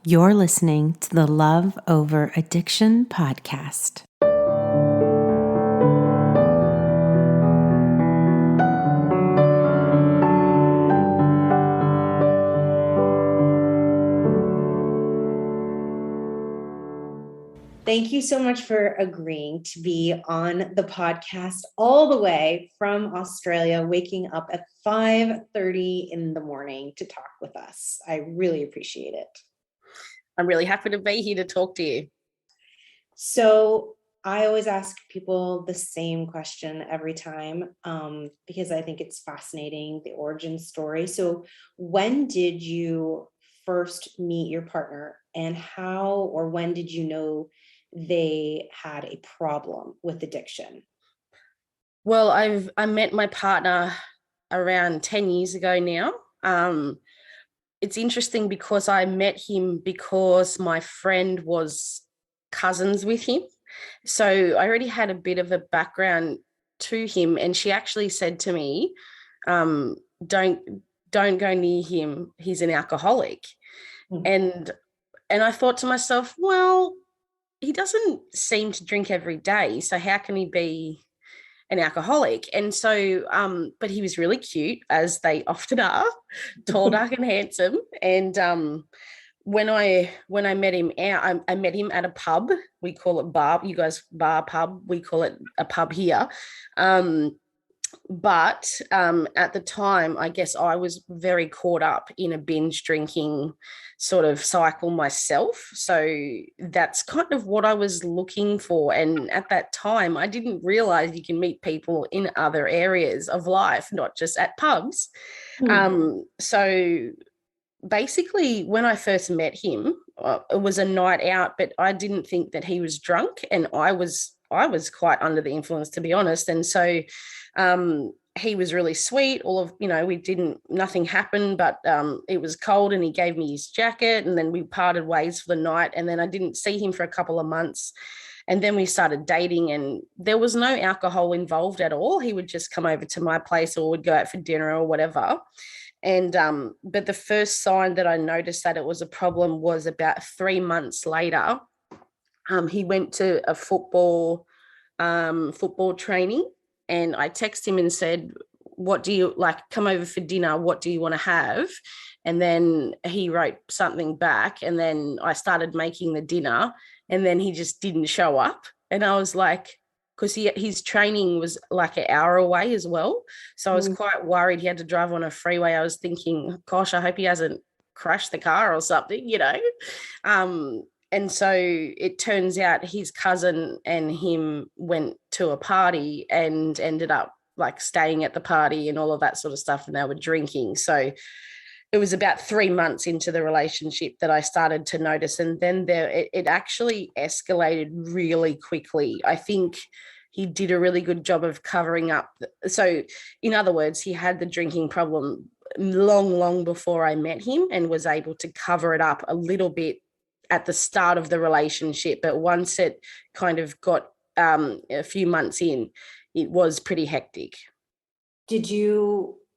You're listening to the Love Over Addiction podcast. Thank you so much for agreeing to be on the podcast all the way from Australia, waking up at 5:30 in the morning to talk with us. I really appreciate it. I'm really happy to be here to talk to you. So I always ask people the same question every time because I think it's fascinating, the origin story. So when did you first meet your partner, and how or when did you know they had a problem with addiction? Well, I met my partner around 10 years ago now. It's interesting because I met him because my friend was cousins with him. So I already had a bit of a background to him, and she actually said to me, don't go near him. He's an alcoholic. Mm-hmm. And I thought to myself, well, he doesn't seem to drink every day, so how can he be an alcoholic? And so but he was really cute, as they often are, tall, dark, and handsome. And when I met him out, I met him at a pub. We call it bar, you guys bar, pub, we call it a pub here. But at the time, I guess I was very caught up in a binge drinking sort of cycle myself. So that's kind of what I was looking for. And at that time, I didn't realize you can meet people in other areas of life, not just at pubs. So basically, when I first met him, it was a night out, but I didn't think that he was drunk, and I was quite under the influence, to be honest. And so he was really sweet. Nothing happened, but it was cold, and he gave me his jacket, and then we parted ways for the night. And then I didn't see him for a couple of months. And then we started dating, and there was no alcohol involved at all. He would just come over to my place, or would go out for dinner or whatever. And but the first sign that I noticed that it was a problem was about 3 months later. He went to a football training, and I texted him and said, what do you like, come over for dinner, what do you want to have? And then he wrote something back, and then I started making the dinner, and then he just didn't show up. And I was like, because his training was like an hour away as well. So I was quite worried. He had to drive on a freeway. I was thinking, gosh, I hope he hasn't crashed the car or something, you know. And so it turns out his cousin and him went to a party and ended up like staying at the party and all of that sort of stuff, and they were drinking. So it was about 3 months into the relationship that I started to notice. And then it actually escalated really quickly. I think he did a really good job of covering up. So in other words, he had the drinking problem long before I met him, and was able to cover it up a little bit at the start of the relationship. But once it kind of got a few months in, it was pretty hectic.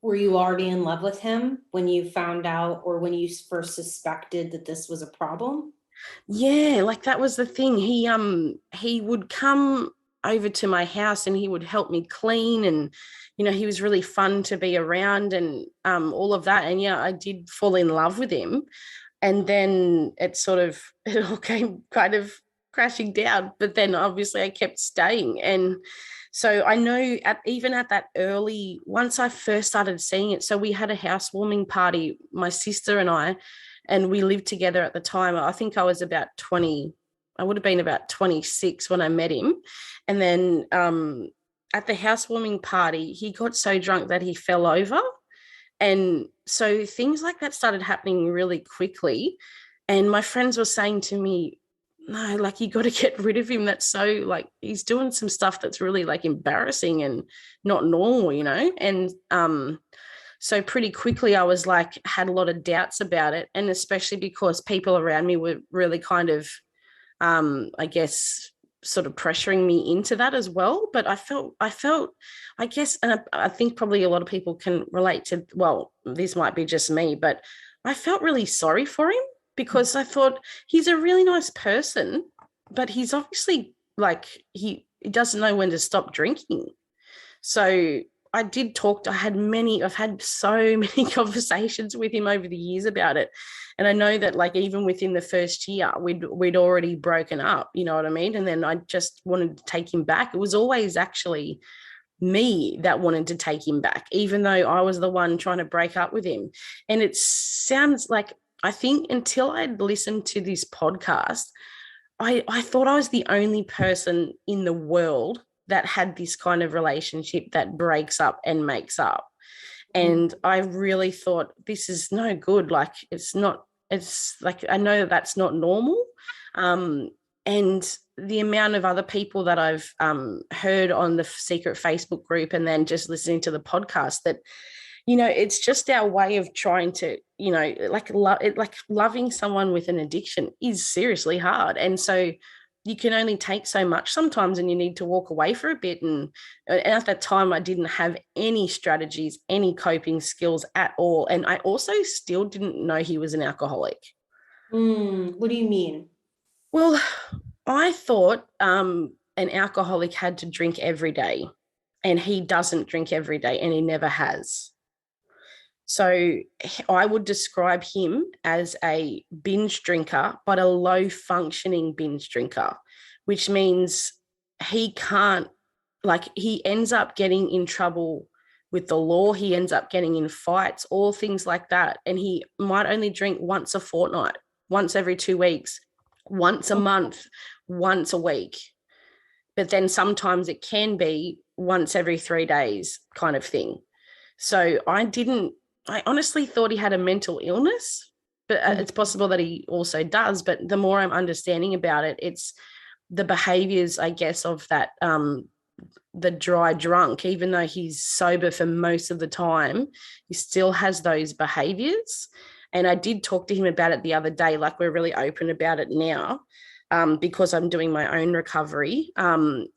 Were you already in love with him when you found out, or when you first suspected that this was a problem? Yeah, like that was the thing. He would come over to my house, and he would help me clean, and he was really fun to be around, and all of that. And yeah, I did fall in love with him. And then it all came kind of crashing down. But then obviously I kept staying. And so I know even at that early, once I first started seeing it, so we had a housewarming party, my sister and I, and we lived together at the time. I think I was about 20, I would have been about 26 when I met him. And then at the housewarming party, he got so drunk that he fell over. And so things like that started happening really quickly. And my friends were saying to me, no, like, you got to get rid of him. That's so, like, he's doing some stuff that's really like embarrassing and not normal, And so pretty quickly I was like, had a lot of doubts about it. And especially because people around me were really kind of, I guess, sort of pressuring me into that as well. But I felt, I guess, and I think probably a lot of people can relate to, well, this might be just me, but I felt really sorry for him. because I thought he's a really nice person, but he's obviously like he doesn't know when to stop drinking. So I did talk. I've had so many conversations with him over the years about it, and I know that like even within the first year, we'd already broken up. You know what I mean? And then I just wanted to take him back. It was always actually me that wanted to take him back, even though I was the one trying to break up with him. And it sounds like I think until I'd listened to this podcast, I thought I was the only person in the world that had this kind of relationship that breaks up and makes up. And I really thought this is no good. Like it's like, I know that that's not normal. And the amount of other people that I've heard on the secret Facebook group and then just listening to the podcast that, it's just our way of trying to, like loving someone with an addiction is seriously hard. And so you can only take so much sometimes and you need to walk away for a bit. And at that time, I didn't have any strategies, any coping skills at all. And I also still didn't know he was an alcoholic. What do you mean? Well, I thought an alcoholic had to drink every day, and he doesn't drink every day, and he never has. So I would describe him as a binge drinker, but a low functioning binge drinker, which means he can't, like, he ends up getting in trouble with the law. He ends up getting in fights, all things like that. And he might only drink once a fortnight, once every 2 weeks, once a month, once a week. But then sometimes it can be once every 3 days kind of thing. So I honestly thought he had a mental illness, but it's possible that he also does. But the more I'm understanding about it, it's the behaviors, I guess, of that, the dry drunk, even though he's sober for most of the time, he still has those behaviors. And I did talk to him about it the other day, like we're really open about it now. Because I'm doing my own recovery. And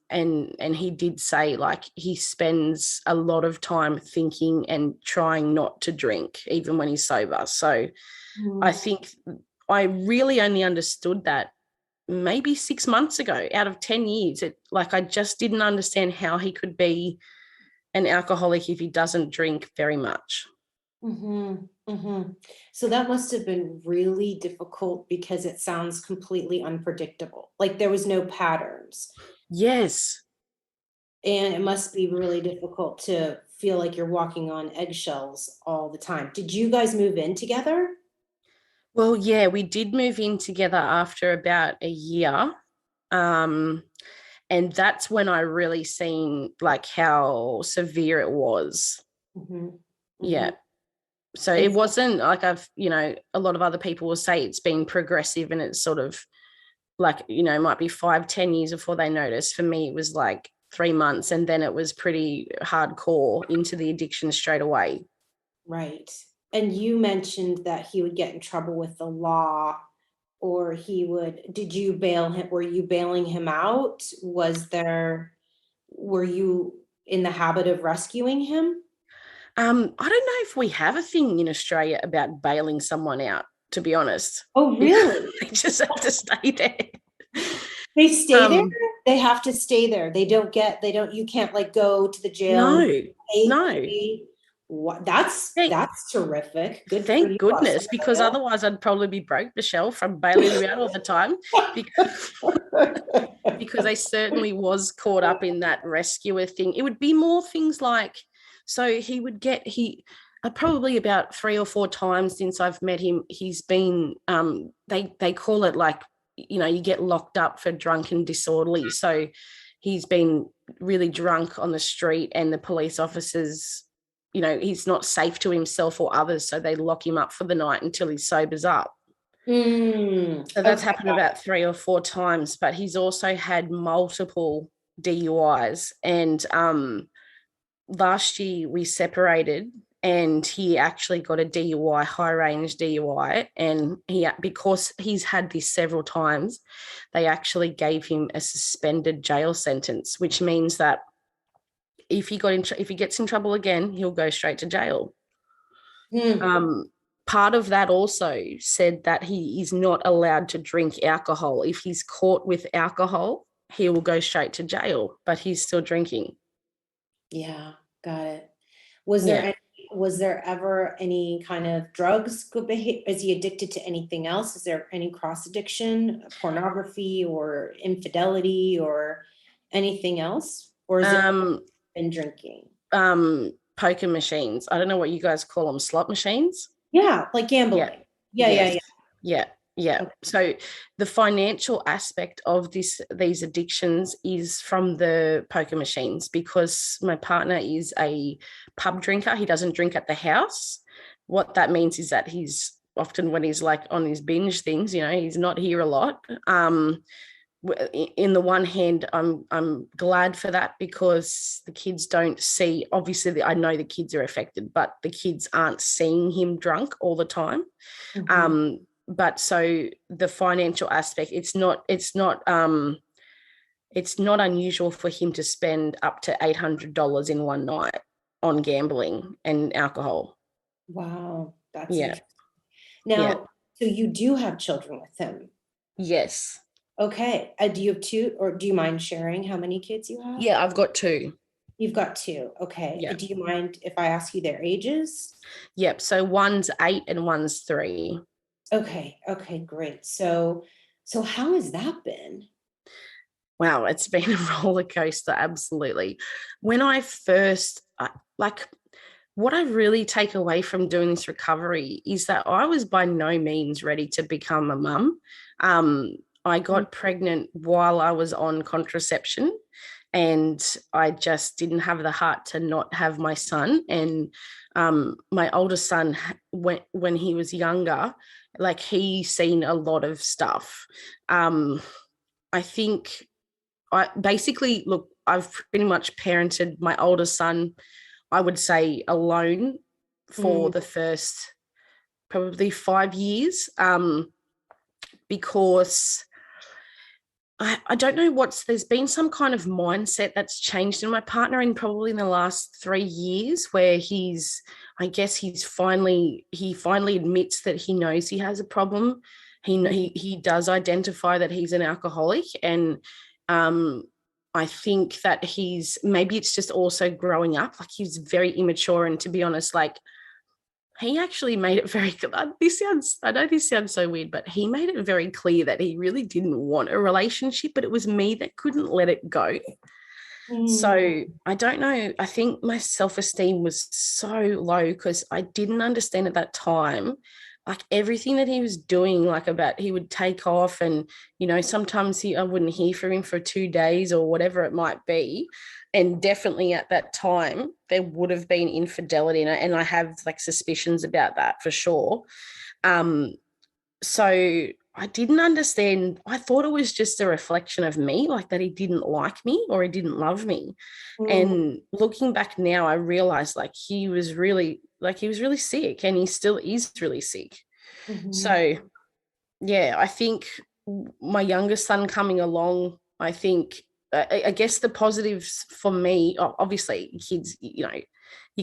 he did say like he spends a lot of time thinking and trying not to drink, even when he's sober. So I think I really only understood that maybe 6 months ago out of 10 years. I just didn't understand how he could be an alcoholic if he doesn't drink very much. So that must have been really difficult because it sounds completely unpredictable. Like there was no patterns. Yes. And it must be really difficult to feel like you're walking on eggshells all the time. Did you guys move in together? Well, yeah, we did move in together after about a year. And that's when I really seen like how severe it was. Yeah. So it wasn't like a lot of other people will say it's been progressive and it's sort of like, it might be 5-10 years before they notice. For me, it was like 3 months, and then it was pretty hardcore into the addiction straight away. Right. And you mentioned that he would get in trouble with the law, or did you bail him? Were you bailing him out? Were you in the habit of rescuing him? I don't know if we have a thing in Australia about bailing someone out, to be honest. Oh, really? They just have to stay there. They stay there? They have to stay there. You can't like go to the jail. No. What? That's terrific. Good. Thank goodness, because otherwise I'd probably be broke, Michelle, from bailing you out all the time. Because I certainly was caught up in that rescuer thing. It would be more things like, so he would get, probably about 3 or 4 times since I've met him, he's been, they call it like, you get locked up for drunk and disorderly. So he's been really drunk on the street and the police officers, he's not safe to himself or others. So they lock him up for the night until he sobers up. So that's happened about 3 or 4 times, but he's also had multiple DUIs. And last year we separated and he actually got a DUI, high range DUI. And because he's had this several times, they actually gave him a suspended jail sentence, which means that if he gets in trouble again, he'll go straight to jail. part of that also said that he is not allowed to drink alcohol. If he's caught with alcohol, he will go straight to jail, but he's still drinking. Yeah, got it. Was there Yeah. any, was there ever any kind of drugs could be, is he addicted to anything else? Is there any cross addiction, pornography or infidelity or anything else? Or is it Um, been drinking? Poker machines. I don't know what you guys call them, slot machines. Yeah, like Yeah. gambling. Yeah, yeah, Yes. yeah. Yeah. Yeah. Okay. So the financial aspect of these addictions is from the poker machines, because my partner is a pub drinker. He doesn't drink at the house. What that means is that he's often, when he's like on his binge things, he's not here a lot. In the one hand, I'm glad for that, because the kids don't see, obviously I know the kids are affected, but the kids aren't seeing him drunk all the time. Mhm. But so the financial aspect, it's not unusual for him to spend up to $800 in one night on gambling and alcohol. Wow, that's Yeah. interesting. Yeah. Now, so you do have children with him. Yes. Okay. Do you have two, or do you mind sharing how many kids you have? Yeah, I've got two. You've got two. Okay. Yeah. Do you mind if I ask you their ages? Yep. So one's 8 and one's 3. Okay. Okay, great. So how has that been? Wow, it's been a roller coaster, absolutely. When I first, like, what I really take away from doing this recovery is that I was by no means ready to become a mum. I Mm. got pregnant while I was on contraception, and I just didn't have the heart to not have my son. And my oldest son, when he was younger, like, he seen a lot of stuff. I think I basically, look, I've pretty much parented my oldest son, I would say, alone for Mm. the first probably 5 years, because I don't know there's been some kind of mindset that's changed in my partner in probably in the last 3 years, where he finally admits that he knows he has a problem. He does identify that he's an alcoholic, and um, I think that maybe it's just also growing up. Like, he's very immature, and to be honest, like, he actually made it very I know this sounds so weird, but he made it very clear that he really didn't want a relationship, but it was me that couldn't let it go. Mm. So I don't know. I think my self-esteem was so low because I didn't understand at that time, like, everything that he was doing, like, about he would take off, and sometimes I wouldn't hear from him for 2 days or whatever it might be. And definitely at that time there would have been infidelity, and I have, like, suspicions about that for sure. Um, so I didn't understand. I thought it was just a reflection of me, like, that he didn't like me or he didn't love me. Mm. And looking back now, I realized, like, he was really sick, and he still is really sick. Mhm. So yeah, I think my youngest son coming along, I think, I guess the positives for me, obviously, kids, your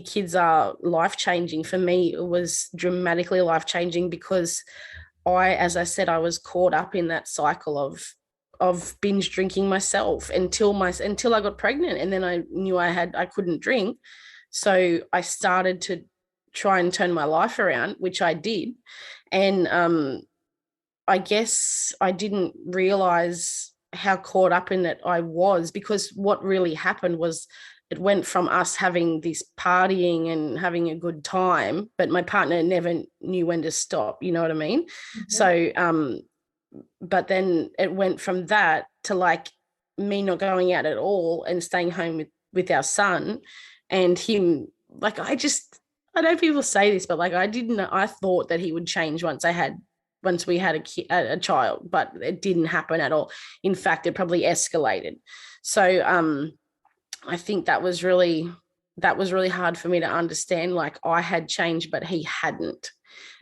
kids are life changing. For me, it was dramatically life changing, because as I said, I was caught up in that cycle of binge drinking myself until I got pregnant, and then I knew I couldn't drink, so I started to try and turn my life around, which I did. And I guess I didn't realize how caught up in it I was, because what really happened was it went from us having this partying and having a good time, but my partner never knew when to stop. You know what I mean? Mhm. So, but then it went from that to, like, me not going out at all and staying home with our son, and him, like, I know people say this, but, like, I thought that he would change once we had a child, but it didn't happen at all. In fact, it probably escalated. So I think that was really hard for me to understand. Like, I had changed, but he hadn't.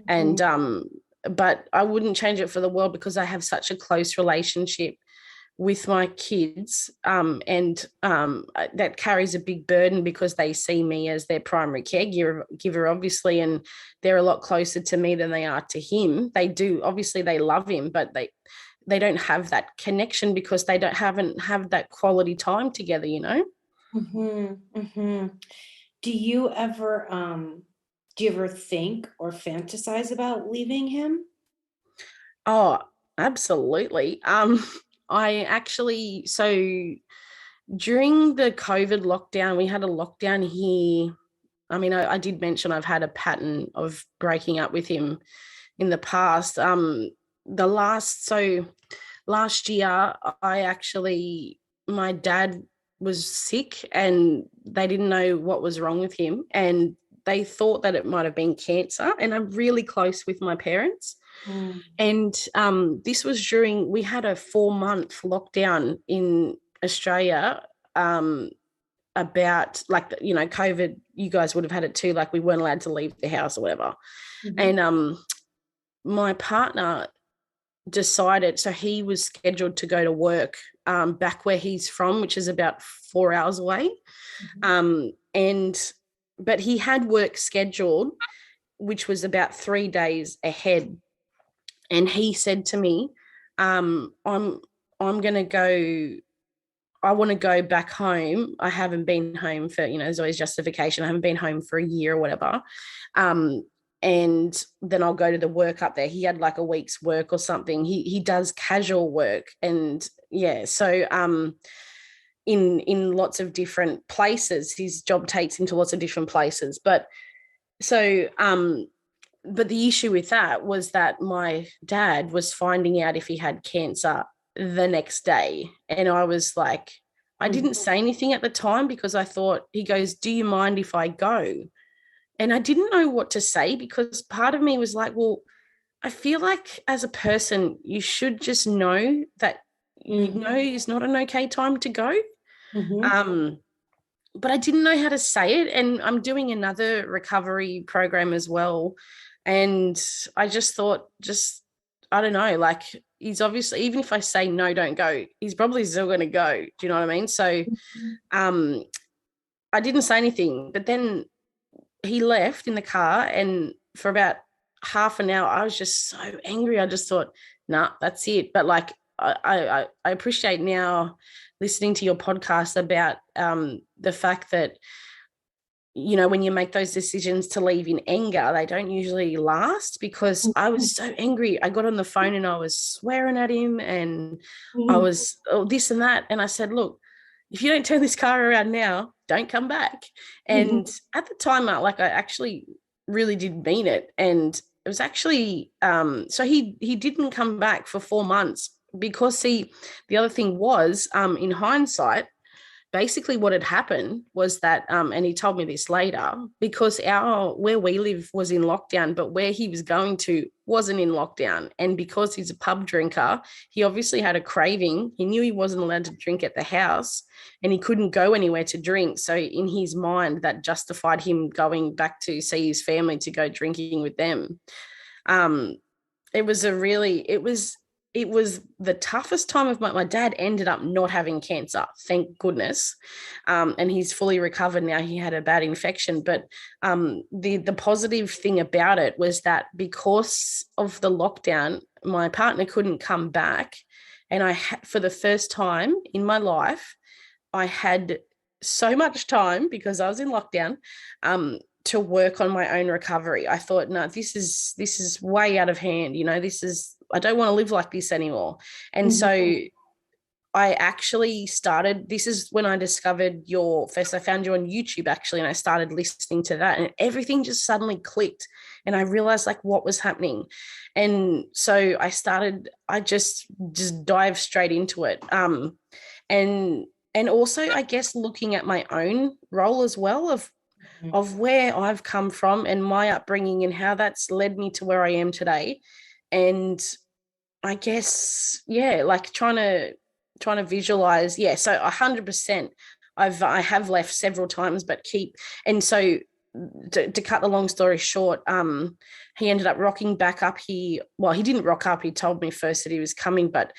And Mhm. but I wouldn't change it for the world, because I have such a close relationship with my kids, and that carries a big burden because they see me as their primary caregiver, obviously, and they're a lot closer to me than they are to him. They do, obviously they love him, but they don't have that connection because they haven't have that quality time together, you know. Do you ever think or fantasize about leaving him? Oh, absolutely. I actually, so during the COVID lockdown, we had a lockdown here. I mean, I did mention I've had a pattern of breaking up with him in the past. Last year, my dad was sick and they didn't know what was wrong with him. And they thought that it might have been cancer. And I'm really close with my parents. Mm. And this was during, we had a 4-month lockdown in Australia, about, like, you know, COVID. You guys would have had it too, like we weren't allowed to leave the house or whatever. Mhm. And my partner decided, so he was scheduled to go to work back where he's from, which is about 4 hours away. Mhm. And but he had work scheduled, which was about 3 days ahead. And he said to me, I'm going to go, I want to go back home. I haven't been home for, you know, there's always justification. I haven't been home for a year or whatever. Um, and then I'll go to the work up there. He had like a week's work or something. He does casual work. And yeah, so in lots of different places. His job takes him to lots of different places. So but the issue with that was that my dad was finding out if he had cancer the next day. And I was like, I Mhm. didn't say anything at the time because I thought, he goes, do you mind if I go? And I didn't know what to say because part of me was like, well, I feel like as a person, you should just know that, you Mhm. know, it's not an okay time to go. Mhm. Um, but I didn't know how to say it. And I'm doing another recovery program as well. And I just thought, I don't know, like, he's obviously, even if I say no, don't go, he's probably still going to go. Do you know what I mean? So um, I didn't say anything. But then he left in the car. And for about half an hour, I was just so angry. I just thought, nah, that's it. But like, I appreciate now listening to your podcast about the fact that, you know, when you make those decisions to leave in anger, they don't usually last, because I was so angry. I got on the phone and I was swearing at him, and I Mhm. was, oh, this and that. And I said, look, if you don't turn this car around now, don't come back. Mhm. And at the time, I actually really did mean it. And it was actually, so he didn't come back for 4 months because, see, the other thing was, in hindsight, basically what had happened was that, and he told me this later, because our where we live was in lockdown, but where he was going to wasn't in lockdown. And because he's a pub drinker, he obviously had a craving. He knew he wasn't allowed to drink at the house and he couldn't go anywhere to drink. So in his mind, that justified him going back to see his family to go drinking with them. um it was the toughest time of my dad ended up not having cancer, thank goodness. And he's fully recovered now. He had a bad infection, but the positive thing about it was that because of the lockdown, my partner couldn't come back. And for the first time in my life, I had so much time, because I was in lockdown, to work on my own recovery. I thought, no, this is way out of hand. You know, I don't want to live like this anymore. And so Mhm. I actually started, this is when I discovered I found you on YouTube actually, and I started listening to that, and everything just suddenly clicked. And I realized like what was happening. And so I just dived straight into it. And also, I guess, looking at my own role as well, of where I've come from and my upbringing and how that's led me to where I am today. And I guess, yeah, like trying to visualize. Yeah, so 100%. I have left several times, but and so to cut the long story short, he ended up rocking back up here. Well, he didn't rock up. He told me first that he was coming, but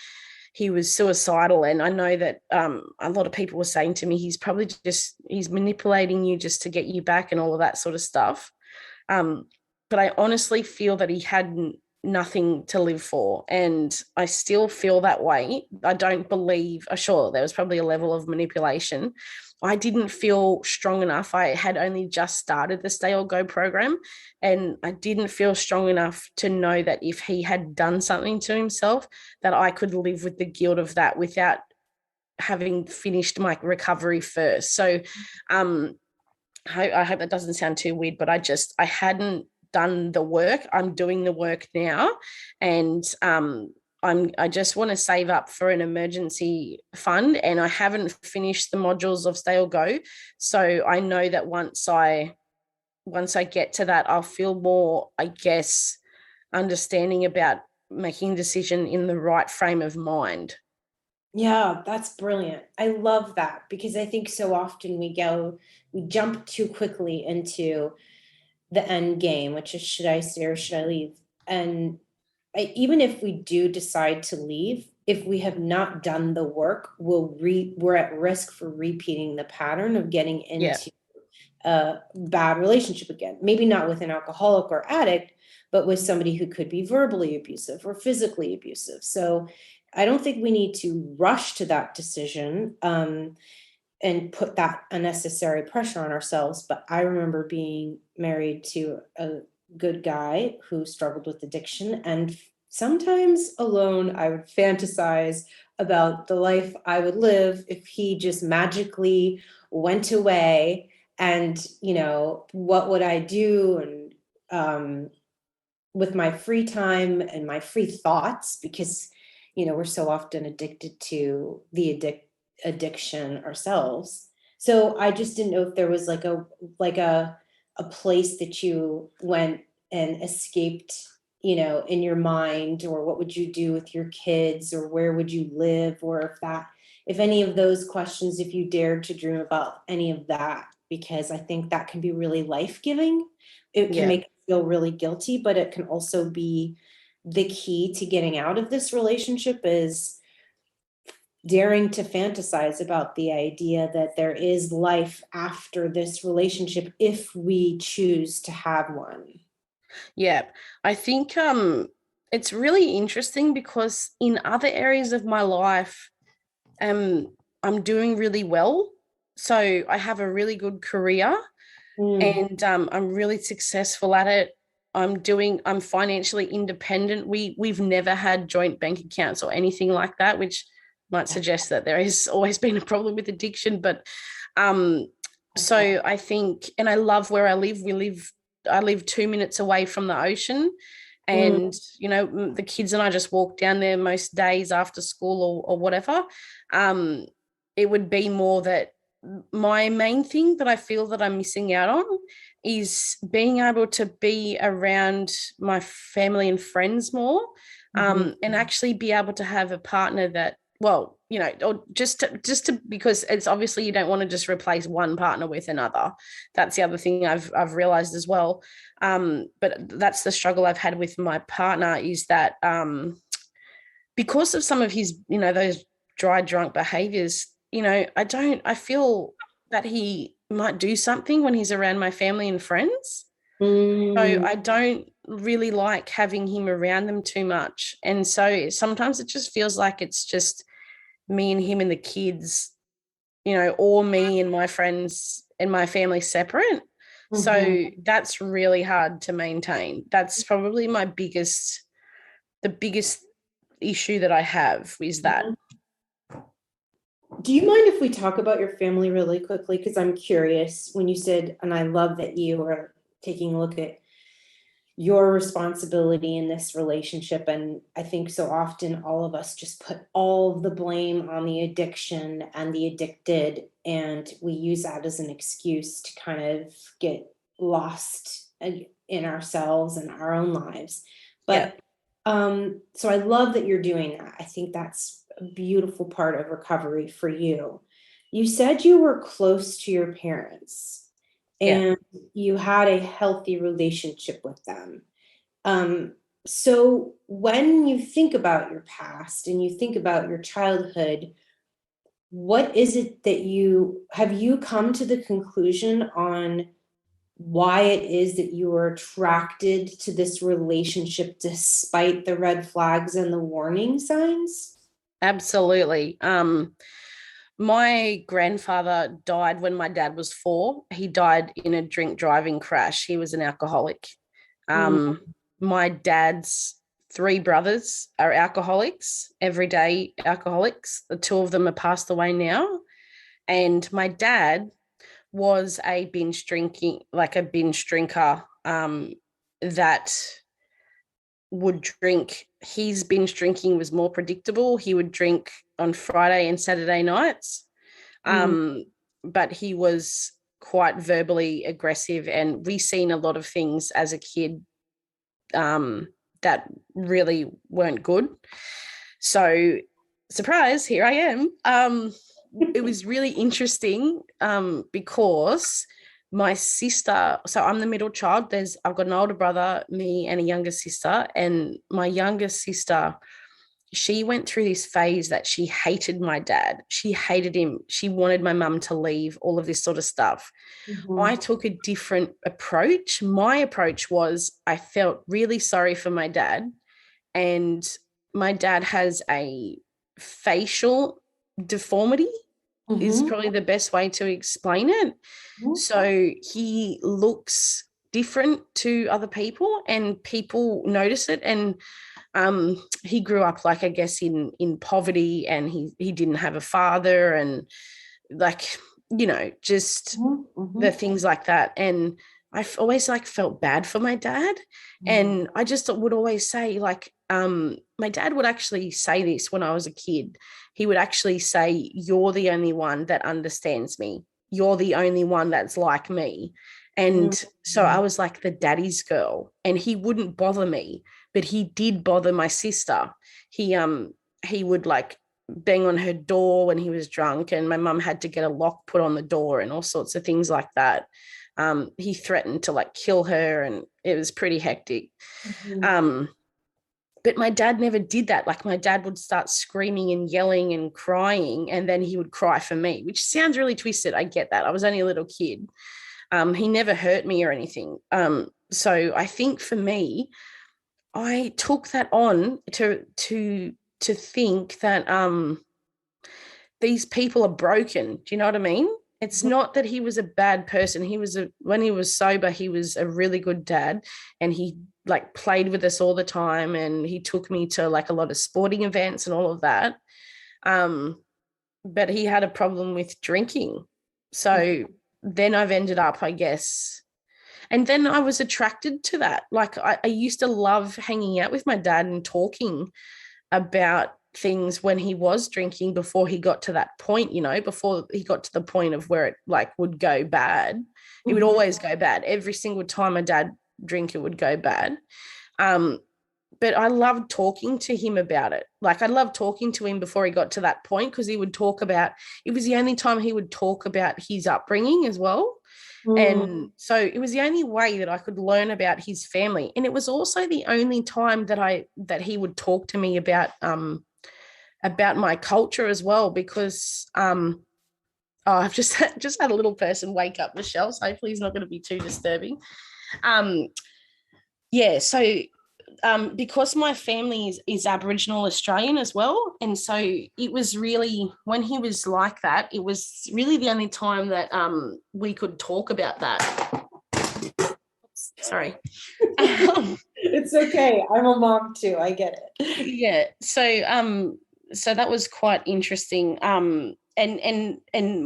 he was suicidal. And I know that a lot of people were saying to me, he's manipulating you just to get you back and all of that sort of stuff. Um, but I honestly feel that he had nothing to live for. And I still feel that way. I don't believe, sure, there was probably a level of manipulation. I didn't feel strong enough. I had only just started the Stay or Go program, and I didn't feel strong enough to know that if he had done something to himself, that I could live with the guilt of that without having finished my recovery first. So I hope that doesn't sound too weird, but I hadn't done the work. I'm doing the work now, and I just want to save up for an emergency fund, and I haven't finished the modules of Stay or Go. So I know that once I get to that, I'll feel more, I guess, understanding about making a decision in the right frame of mind. Yeah, that's brilliant. I love that because I think so often we jump too quickly into the end game, which is should I stay or should I leave? And even if we do decide to leave, if we have not done the work, we're at risk for repeating the pattern of getting Yeah. into a bad relationship again. Maybe not with an alcoholic or addict, but with somebody who could be verbally abusive or physically abusive. So I don't think we need to rush to that decision and put that unnecessary pressure on ourselves. But I remember being married to a good guy who struggled with addiction. And sometimes alone, I would fantasize about the life I would live if he just magically went away. And, what would I do? And with my free time and my free thoughts, because, we're so often addicted to the addiction ourselves. So I just didn't know if there was like a place that you went and escaped, in your mind, or what would you do with your kids, or where would you live, or if any of those questions, if you dared to dream about any of that, because I think that can be really life-giving. It can Yeah. make you feel really guilty, but it can also be the key to getting out of this relationship is daring to fantasize about the idea that there is life after this relationship if we choose to have one. Yeah, I think it's really interesting because in other areas of my life, um I'm doing really well. So I have a really good career, Mm, and I'm really successful at it. I'm financially independent. We've never had joint bank accounts or anything like that, which might suggest that there has always been a problem with addiction. But um, so I think, and I love where I live. I live 2 minutes away from the ocean. mm, And, the kids and I just walk down there most days after school or whatever. Um, it would be more that my main thing that I feel that I'm missing out on is being able to be around my family and friends more, mhm. and actually be able to have a partner that, well, or just to because it's obviously you don't want to just replace one partner with another. That's the other thing I've realized as well. But that's the struggle I've had with my partner is that because of some of his, those dry drunk behaviors, I feel that he might do something when he's around my family and friends. So Mm, I don't really like having him around them too much. And so sometimes it just feels like it's just me and him and the kids, or me and my friends and my family separate. mhm. So that's really hard to maintain. That's probably the biggest issue that I have is that. Do you mind if we talk about your family really quickly? Because I'm curious when you said, and I love that you are taking a look at your responsibility in this relationship. And I think so often all of us just put all of the blame on the addiction and the addicted, and we use that as an excuse to kind of get lost in ourselves and our own lives. Yeah. But so I love that you're doing that. I think that's a beautiful part of recovery for you. You said you were close to your parents Yeah. and you had a healthy relationship with them. Um, So when you think about your past and you think about your childhood, what is it that you come to the conclusion on why it is that you were attracted to this relationship despite the red flags and the warning signs? Absolutely. My grandfather died when my dad was 4. He died in a drink driving crash. He was an alcoholic. Mm, My dad's 3 brothers are alcoholics, everyday alcoholics. The 2 of them are passed away now. And my dad was a binge drinker, that would drink. His binge drinking was more predictable. He would drink on Friday and Saturday nights. mm, Um, but he was quite verbally aggressive, and we seen a lot of things as a kid, that really weren't good. So, surprise, here I am. It was really interesting, because my sister, so I'm the middle child. I've got an older brother, me, and a younger sister. And my younger sister, she went through this phase that she hated my dad. She hated him. She wanted my mum to leave, all of this sort of stuff. I mhm, took a different approach. My approach was I felt really sorry for my dad. And my dad has a facial deformity, is mhm, probably the best way to explain it. mhm, So he looks different to other people, and people notice it. And he grew up, like, I guess, in poverty, and he didn't have a father, and, like, just mhm, the mhm, things like that. And I've always, like, felt bad for my dad. mhm, And I just would always say, like, my dad would actually say this when I was a kid. He would actually say, "You're the only one that understands me. You're the only one that's like me." And so I mhm, was like the daddy's girl, and he wouldn't bother me, but he did bother my sister. He would, like, bang on her door when he was drunk, and my mum had to get a lock put on the door and all sorts of things like that. He threatened to, like, kill her, and it was pretty hectic. mhm, Um, but my dad never did that. Like, my dad would start screaming and yelling and crying, and then he would cry for me, which sounds really twisted. I get that. I was only a little kid. He never hurt me or anything. So I think for me, I took that on to think that, these people are broken. Do you know what I mean? It's mhm. not that he was a bad person. When he was sober, he was a really good dad, and he, like, played with us all the time, and he took me to, like, a lot of sporting events and all of that. Um, but he had a problem with drinking. So then I've ended up, I guess, and then I was attracted to that. Like, I used to love hanging out with my dad and talking about things when he was drinking, before he got to that point, before he got to the point of where it, like, would go bad. It would Mhm. always go bad. Every single time my dad drink, it would go bad. Um, but I loved talking to him about it. Like, I loved talking to him before he got to that point, because he would talk about, it was the only time he would talk about his upbringing as well. Mm, And so it was the only way that I could learn about his family. And it was also the only time that he would talk to me about my culture as well, because, I've just had a little person wake up, Michelle, so hopefully he's not going to be too disturbing. Um, yeah, so, because my family is Aboriginal Australian as well, and so it was really, when he was like that, it was really the only time that, we could talk about that. Sorry. it's okay. I'm a mom too. I get it. Yeah, so that was quite interesting. And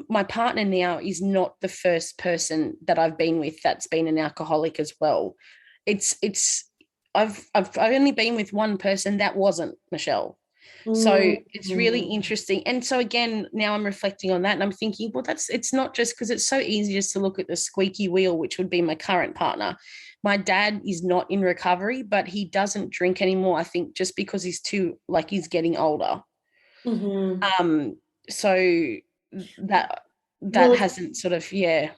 my partner now is not the first person that I've been with that's been an alcoholic as well. It's I've only been with one person that wasn't, Michelle. So it's really Mhm. interesting. And so again, now I'm reflecting on that, and I'm thinking, well, it's not just because it's so easy just to look at the squeaky wheel, which would be my current partner. My dad is not in recovery, but he doesn't drink anymore, I think, just because he's getting older. Mhm. Um, so that Well, hasn't sort of, yeah.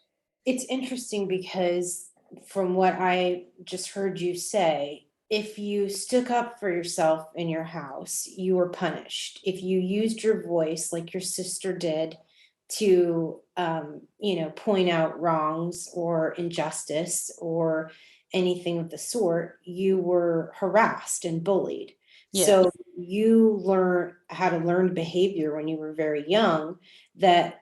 it's interesting because from what I just heard you say, if you stuck up for yourself in your house, you were punished. If you used your voice like your sister did to, point out wrongs or injustice or anything of the sort, you were harassed and bullied. Yeah. So you had a learned behavior when you were very young, that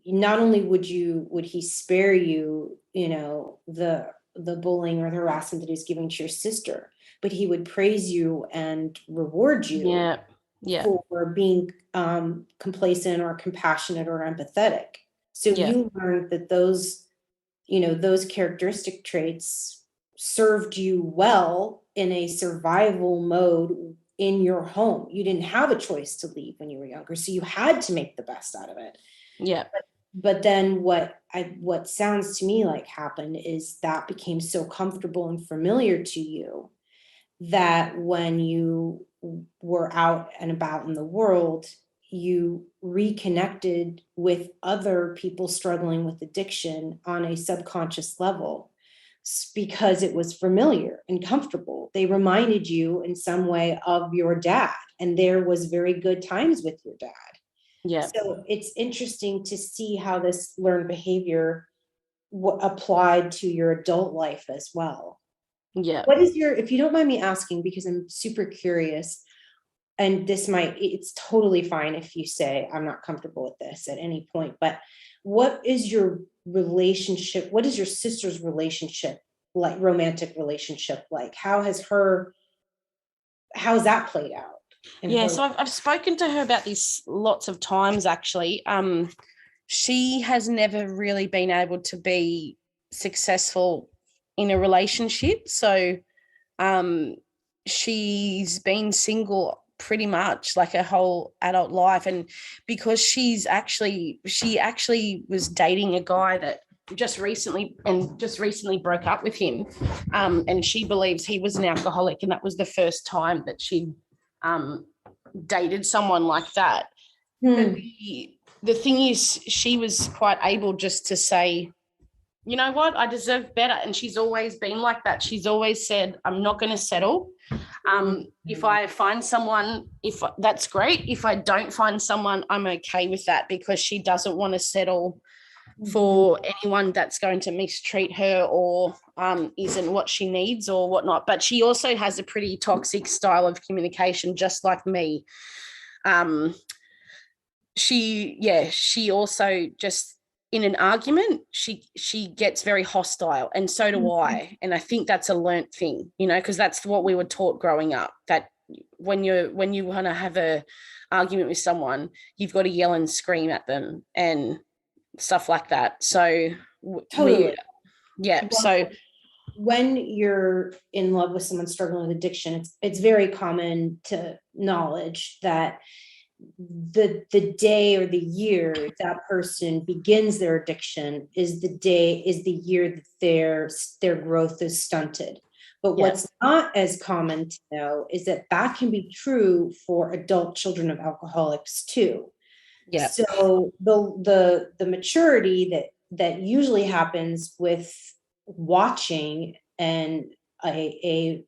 not only would he spare you, the bullying or the harassment that he's giving to your sister, but he would praise you and reward you Yeah. Yeah. for being complacent or compassionate or empathetic. So Yeah. you learned that those characteristic traits served you well in a survival mode in your home. You didn't have a choice to leave when you were younger, so you had to make the best out of it. Yeah. But then what sounds to me like happened is that became so comfortable and familiar to you that when you were out and about in the world, you reconnected with other people struggling with addiction on a subconscious level because it was familiar and comfortable. They reminded you in some way of your dad, and there was very good times with your dad. Yeah. So it's interesting to see how this learned behavior applied to your adult life as well. Yeah. What is if you don't mind me asking, because I'm super curious, and it's totally fine if you say I'm not comfortable with this at any point, but what is your relationship? What is your sister's relationship like, romantic relationship like? How's that played out in Yeah. her? So I've spoken to her about this lots of times, actually. She has never really been able to be successful in a relationship. So she's been single pretty much like her whole adult life. And because she actually was dating a guy that just recently broke up with him. And she believes he was an alcoholic. And that was the first time that she dated someone like that. But the thing is, she was quite able just to say, you know what, I deserve better. And she's always been like that. She's always said, I'm not going to settle. If I find someone, that's great. If I don't find someone, I'm okay with that, because she doesn't want to settle for anyone that's going to mistreat her or isn't what she needs or whatnot. But she also has a pretty toxic style of communication, just like me. She also just, in an argument, she gets very hostile, and so do I. And I think that's a learnt thing, because that's what we were taught growing up, that when you want to have a argument with someone, you've got to yell and scream at them and stuff like that. So Totally. yeah. Well, So when you're in love with someone struggling with addiction, it's very common to knowledge that the day or the year that person begins their addiction is the year that their growth is stunted. But what's not as common to know is that can be true for adult children of alcoholics too. yeah. So the maturity that usually happens with watching and a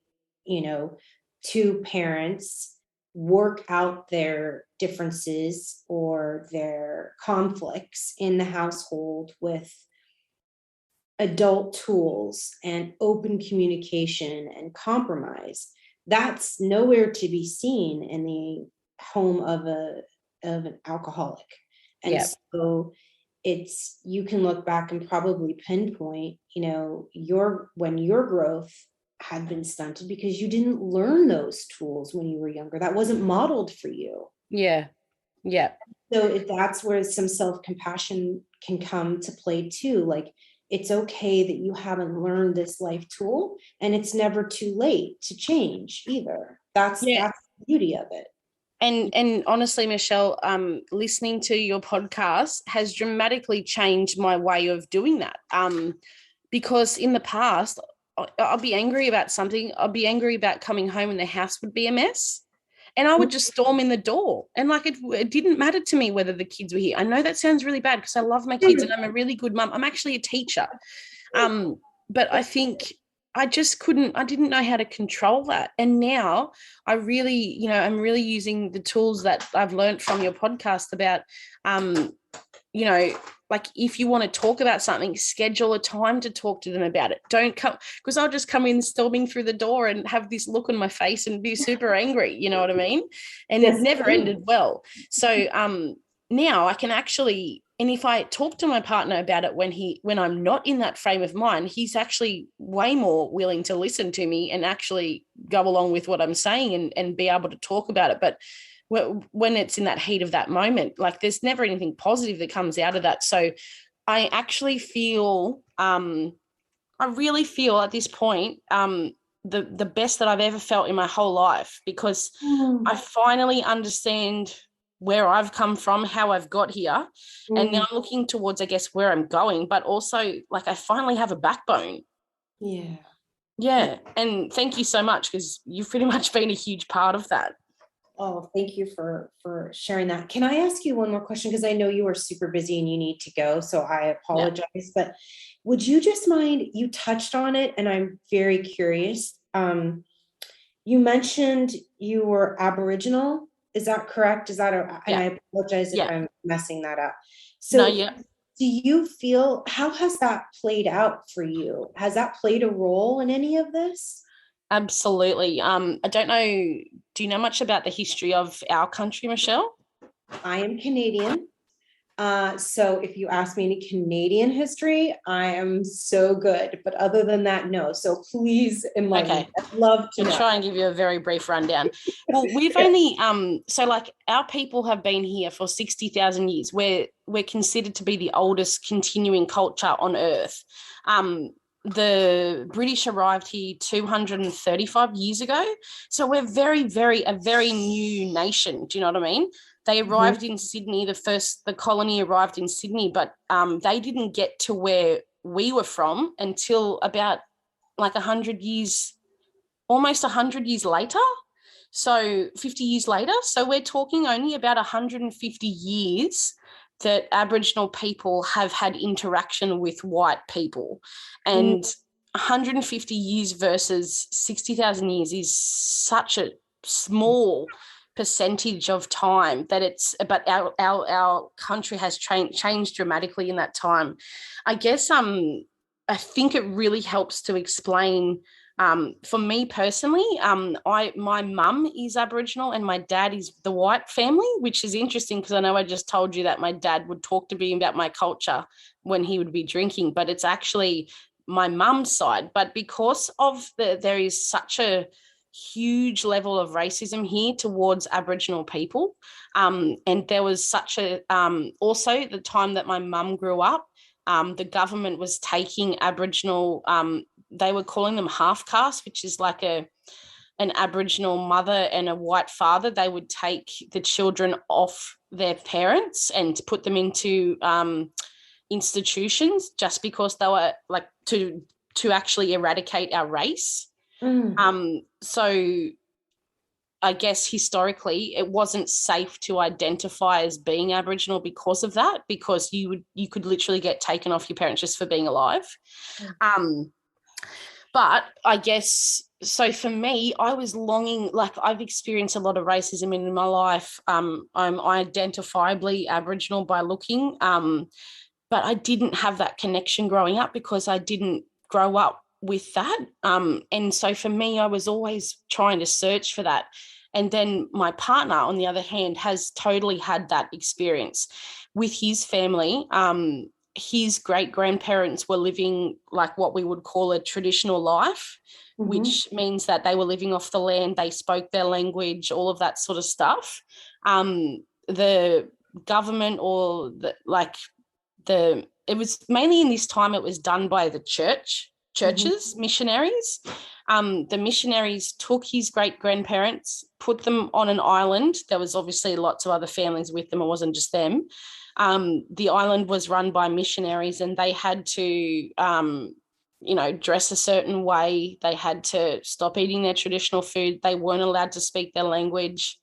two parents work out their differences or their conflicts in the household with adult tools and open communication and compromise, that's nowhere to be seen in the home of an alcoholic. And so you can look back and probably pinpoint, when your growth had been stunted because you didn't learn those tools when you were younger. That wasn't modeled for you. Yeah. So that's where some self-compassion can come to play too. Like, it's okay that you haven't learned this life tool, and it's never too late to change either. That's the beauty of it. And honestly, Michelle, listening to your podcast has dramatically changed my way of doing that. Because in the past, I'll be angry about something. I'll be angry about coming home and the house would be a mess. And I would just storm in the door. And like, it didn't matter to me whether the kids were here. I know that sounds really bad because I love my kids and I'm a really good mum. I'm actually a teacher. But I think I just couldn't, I didn't know how to control that. And now I really, I'm really using the tools that I've learned from your podcast about, um, like if you want to talk about something, schedule a time to talk to them about it. Don't come, because I'll just come in storming through the door and have this look on my face and be super angry. You know what I mean? And it Yes. never ended well. So now I can actually, and if I talk to my partner about it when I'm not in that frame of mind, he's actually way more willing to listen to me and actually go along with what I'm saying and be able to talk about it. But when it's in that heat of that moment, like there's never anything positive that comes out of that. So I actually feel, I really feel at this point, the best that I've ever felt in my whole life, because I finally understand where I've come from, how I've got here. And now I'm looking towards, I guess, where I'm going, but also like I finally have a backbone. Yeah. Yeah. And thank you so much, because you've pretty much been a huge part of that. Oh, thank you for sharing that. Can I ask you one more question? Because I know you are super busy and you need to go, so I apologize. But would you just mind, you touched on it and I'm very curious. You mentioned you were Aboriginal. Is that correct? Is that and I apologize if I'm messing that up. No, So do you feel, how has that played out for you? Has that played a role in any of this? absolutely. I don't know. Do you know much about the history of our country, Michelle? I am Canadian. So if you ask me any Canadian history, I am so good. But other than that, no. So please enlighten me. I'd love to I'll know. try and give you a very brief rundown. Well, we've only so like our people have been here for 60,000 years. We're considered to be the oldest continuing culture on Earth. The British arrived here 235 years ago. So we're a very new nation. Do you know what I mean? They arrived in Sydney. The colony arrived in Sydney, but they didn't get to where we were from until about like 100 years, almost 100 years later. So 50 years later. So we're talking only about 150 years that Aboriginal people have had interaction with white people. And 150 years versus 60,000 years is such a small percentage of time that but our country has changed dramatically in that time. I guess I think it really helps to explain, for me personally, my mum is Aboriginal and my dad is the white family, which is interesting because I know I just told you that my dad would talk to me about my culture when he would be drinking, but it's actually my mum's side. But because of there is such a huge level of racism here towards Aboriginal people, and there was such a also the time that my mum grew up, the government was taking Aboriginal, they were calling them half caste, which is like an Aboriginal mother and a white father. They would take the children off their parents and put them into institutions just because they were like to actually eradicate our race. So I guess historically it wasn't safe to identify as being Aboriginal because of that, because you could literally get taken off your parents just for being alive. But I guess, so for me, I was longing, like I've experienced a lot of racism in my life. I'm identifiably Aboriginal by looking, but I didn't have that connection growing up because I didn't grow up with that. And so for me, I was always trying to search for that. And then my partner, on the other hand, has totally had that experience with his family. His great-grandparents were living like what we would call a traditional life, which means that they were living off the land, they spoke their language, all of that sort of stuff. The government or it was mainly in this time, it was done by the churches, missionaries. The missionaries took his great-grandparents, put them on an island. There was obviously lots of other families with them. It wasn't just them. The island was run by missionaries and they had to, dress a certain way. They had to stop eating their traditional food. They weren't allowed to speak their language.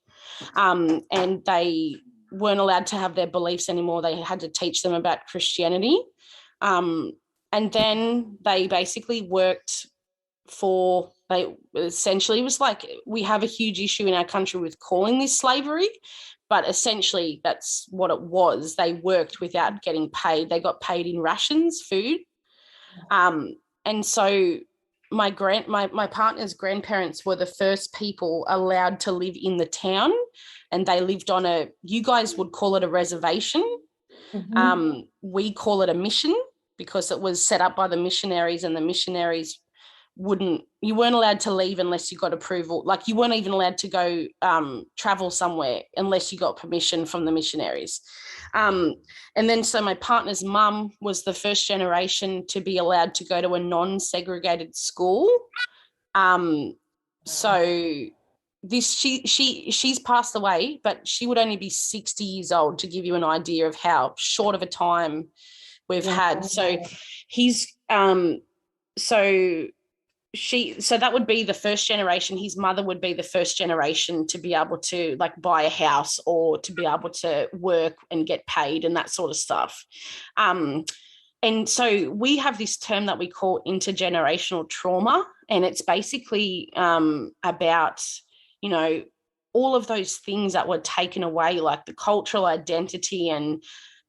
And they weren't allowed to have their beliefs anymore. They had to teach them about Christianity. And then they basically worked for, they essentially, it was like, we have a huge issue in our country with calling this slavery, but essentially that's what it was. They worked without getting paid. They got paid in rations, food. And so my partner's grandparents were the first people allowed to live in the town, and they lived on you guys would call it a reservation. We call it a mission, because it was set up by the missionaries, and the missionaries you weren't allowed to leave unless you got approval. Like, you weren't even allowed to go travel somewhere unless you got permission from the missionaries. And then so my partner's mum was the first generation to be allowed to go to a non-segregated school. So she's passed away, but she would only be 60 years old, to give you an idea of how short of a time we've had. So he's so that would be the first generation. His mother would be the first generation to be able to, like, buy a house or to be able to work and get paid and that sort of stuff. And so we have this term that we call intergenerational trauma, and it's basically about, you know, all of those things that were taken away, like the cultural identity and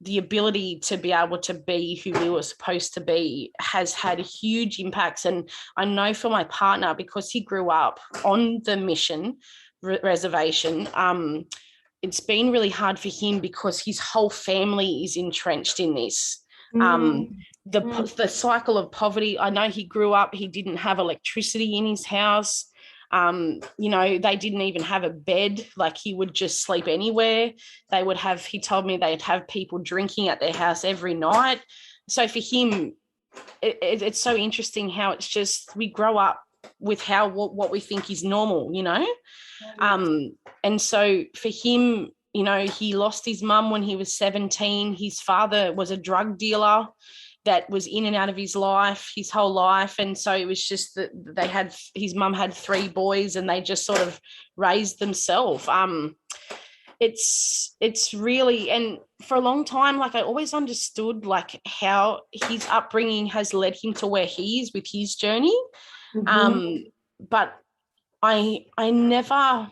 the ability to be able to be who we were supposed to be, has had huge impacts. And I know for my partner, because he grew up on the mission reservation, it's been really hard for him because his whole family is entrenched in this. The cycle of poverty. I know he grew up, he didn't have electricity in his house. You know, they didn't even have a bed. Like, he would just sleep anywhere. He told me they'd have people drinking at their house every night. So for him, it's so interesting how it's just, we grow up with what we think is normal, you know? And so for him, you know, he lost his mum when he was 17. His father was a drug dealer that was in and out of his life, his whole life. And so it was just that his mum had 3 boys, and they just sort of raised themselves. It's really, and for a long time, like, I always understood, like, how his upbringing has led him to where he is with his journey. But I never,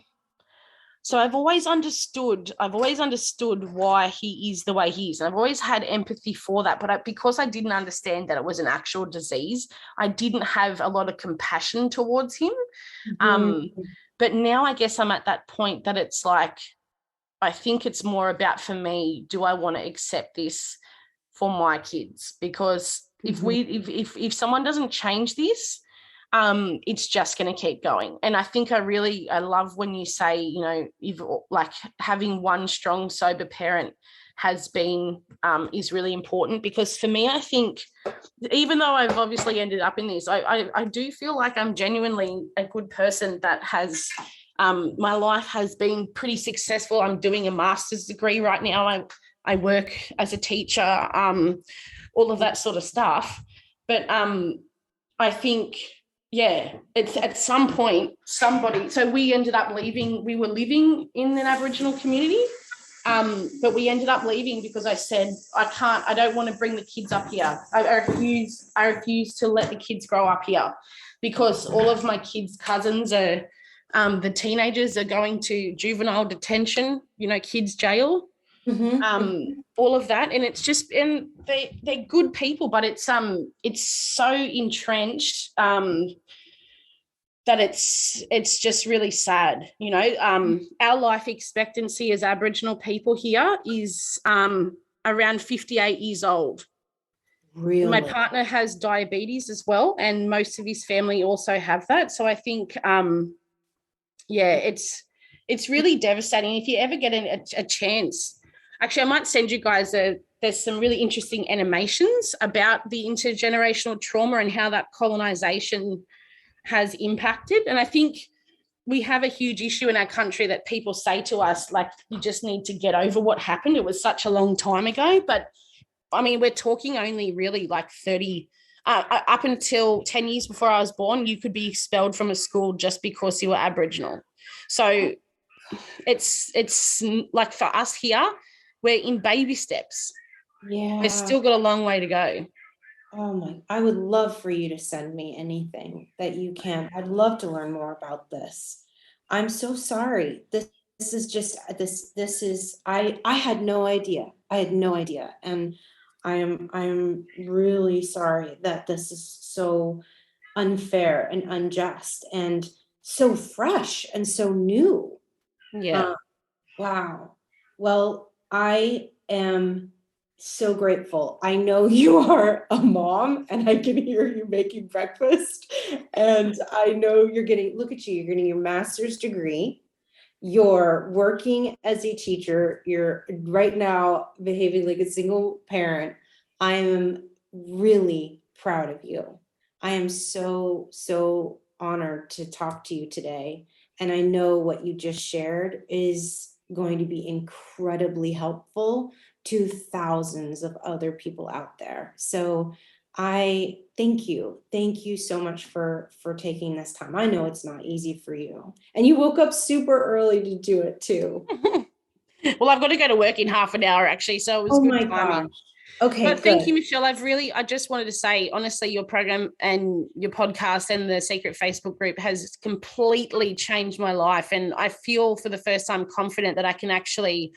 so I've always understood why he is the way he is. And I've always had empathy for that. But because I didn't understand that it was an actual disease, I didn't have a lot of compassion towards him. But now I guess I'm at that point that it's like, I think it's more about, for me, do I want to accept this for my kids? Because if someone doesn't change this, it's just going to keep going. And I think I love when you say, you know, you've, like, having one strong, sober parent is really important. Because for me, I think, even though I've obviously ended up in this, I do feel like I'm genuinely a good person that has, my life has been pretty successful. I'm doing a master's degree right now. I work as a teacher, all of that sort of stuff. But I think, yeah, it's at some point so we ended up leaving. We were living in an Aboriginal community, but we ended up leaving because I said, I don't want to bring the kids up here. I refuse to let the kids grow up here, because all of my kids' cousins are, the teenagers are going to juvenile detention, you know, kids' jail. All of that, and it's just, and they're good people, but it's so entrenched that it's just really sad, you know. Our life expectancy as Aboriginal people here is around 58 years old. Really? My partner has diabetes as well, and most of his family also have that. So I think it's really devastating. If you ever get a chance, actually, I might send you guys there's some really interesting animations about the intergenerational trauma and how that colonization has impacted. And I think we have a huge issue in our country that people say to us, like, you just need to get over what happened. It was such a long time ago. But I mean, we're talking only really like 30, up until 10 years before I was born, you could be expelled from a school just because you were Aboriginal. So it's like, for us here, we're in baby steps. Yeah. We've still got a long way to go. I would love for you to send me anything that you can. I'd love to learn more about this. I'm so sorry. This is just this is I had no idea. I had no idea. And I'm really sorry that this is so unfair and unjust and so fresh and so new. Yeah. Um, wow. Well, I am so grateful. I know you are a mom and I can hear you making breakfast. And I know look at you, you're getting your master's degree. You're working as a teacher. You're right now behaving like a single parent. I am really proud of you. I am so, so honored to talk to you today. And I know what you just shared is going to be incredibly helpful to thousands of other people out there. So I thank you. Thank you so much for taking this time. I know it's not easy for you. And you woke up super early to do it too. Well, I've got to go to work in half an hour actually, so it was Oh good my timing. gosh. Okay, But thank good. you, Michelle. I just wanted to say, honestly, your program and your podcast and the secret Facebook group has completely changed my life. And I feel for the first time confident that I can actually,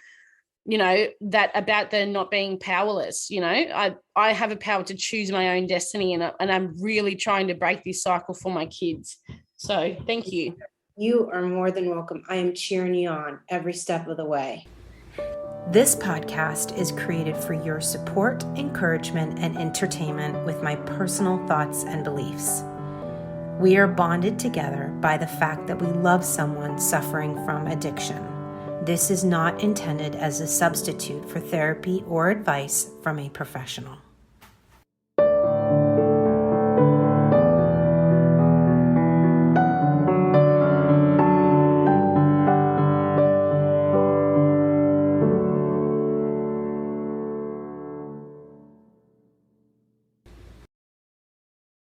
that about the not being powerless, I have a power to choose my own destiny. And I'm really trying to break this cycle for my kids. So thank you. You are more than welcome. I am cheering you on every step of the way. This podcast is created for your support, encouragement, and entertainment with my personal thoughts and beliefs. We are bonded together by the fact that we love someone suffering from addiction. This is not intended as a substitute for therapy or advice from a professional.